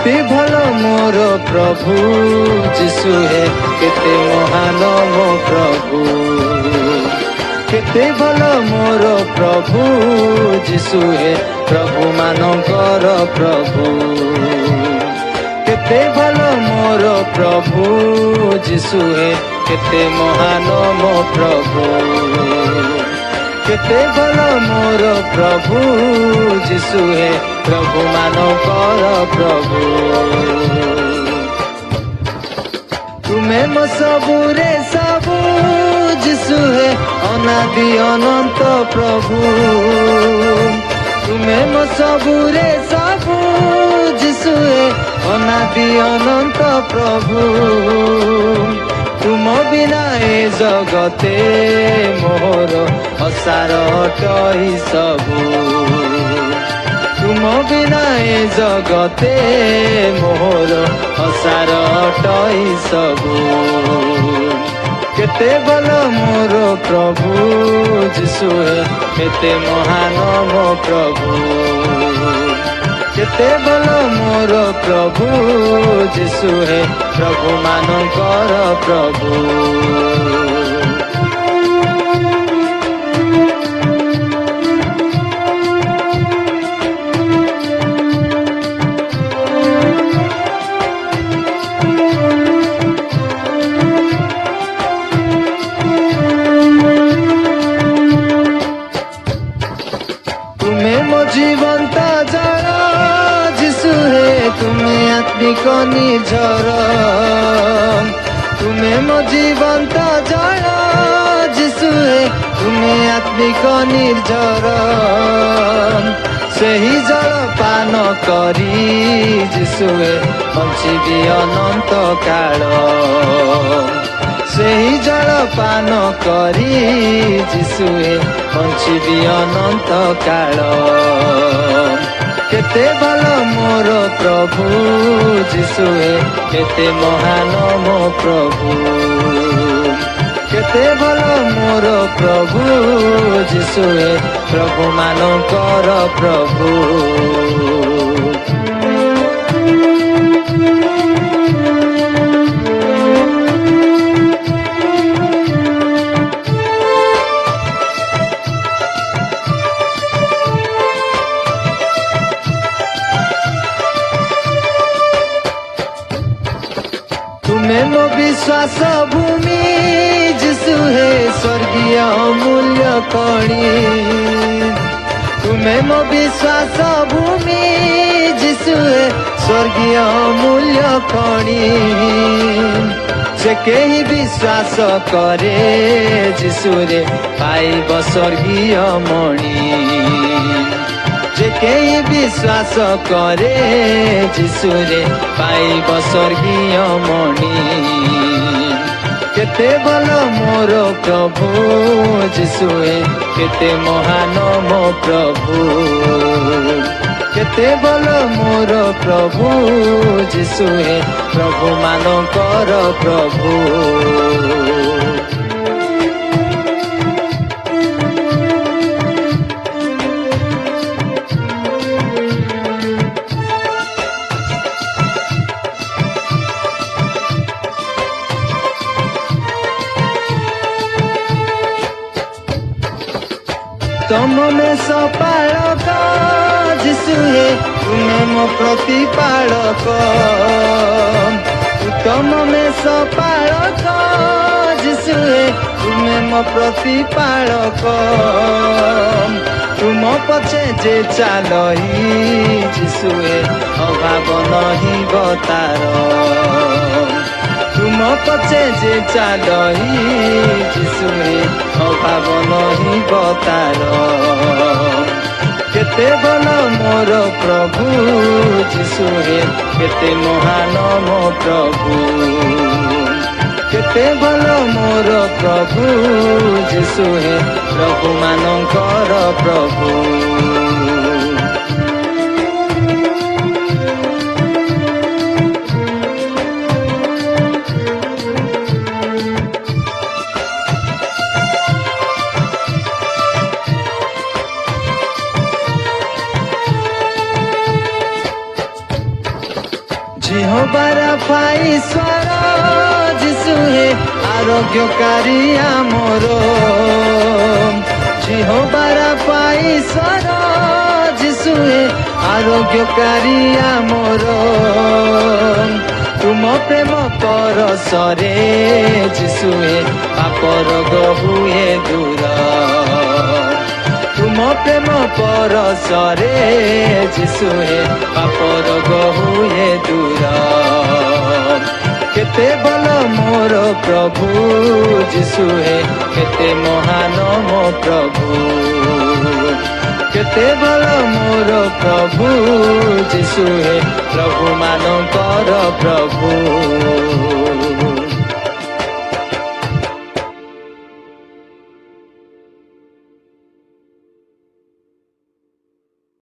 केते भल मोर प्रभु जीशु हे केते महान मो प्रभु केते भल मोर प्रभु जीशु हे प्रभु मानकर प्रभु केते भल मोर प्रभु जीशु हे केते महान मो प्रभु केते भल मोर प्रभु जीशु हे प्रभु मानकर प्रभु तुमे मो सबुरे सबु जीशु हे अनादि अनंत प्रभु तुमे मो सबुरे सबु जीशु हे अनादि अनंत प्रभु तुम बिना ए जगते मोर असार अटई सबु तुम बिना ए जगते मोर असार अटई सबु केते भल मोर प्रभु जीशु हे केते महान मो प्रभु केते भल मोर प्रभु जीशु हे प्रभु मानकर प्रभु जीवंत जल जीशु हे तुम्हें आत्मिक निर्झर तुम्हें मो जीवंत जल जीशु हे तुम्हें आत्मिक निर्झर सही जल पान करी जीशु हे बंचिबी अनंत काल सही जल पान करी जीशु हे बंचिबी अनंत काल केते भल मोर प्रभु जीशु हे केते महान मो प्रभु केते भल मोर प्रभु जीशु हे प्रभु मानकर प्रभु तुम्हें मो विश्वास भूमि जीशु हे स्वर्गीय अमूल्य कणी तुम्हें मो विश्वास भूमि जीशु हे स्वर्गीय अमूल्य कणी से कहीं विश्वास करे जीशु रे पाइब स्वर्गीय मणि जे कहीं विश्वास करे जीशु रे पाइब स्वर्गीय मणि केते भल मोर प्रभु जीशु हे केते महान मो प्रभु केते भल मोर प्रभु जीशु हे प्रभु मानकर प्रभु तुम में सपालक जीशु हे तुम्हें मो प्रतिपालक तुम में सपालक जीशु हे तुम्हें मो प्रतिपालक तुम पछे जे चालही जीशु हे अभाव नहीं बतार तुम पछे जे चालही जीशु हे अभाव नहीं बतार केते भल मोर प्रभु जीशु हे केते महान मो प्रभु केते भल मोर प्रभु जीशु हे प्रभु मानकर प्रभु जिहोबार ईश्वर जिसु हे आरोग्यकारी आमर जिहोबार ईश्वर जिसु हे आरोग्यकारी आमर तुम प्रेम परसरे जिसु हे पाप रोग हुए दूर तुम प्रेम परसरे जिसु हे पाप रोग हुए दूर केते बल मोर प्रभु जिसु हे केते महान मो प्रभु केते बल मोर प्रभु जिसु हे प्रभु मानकर प्रभु।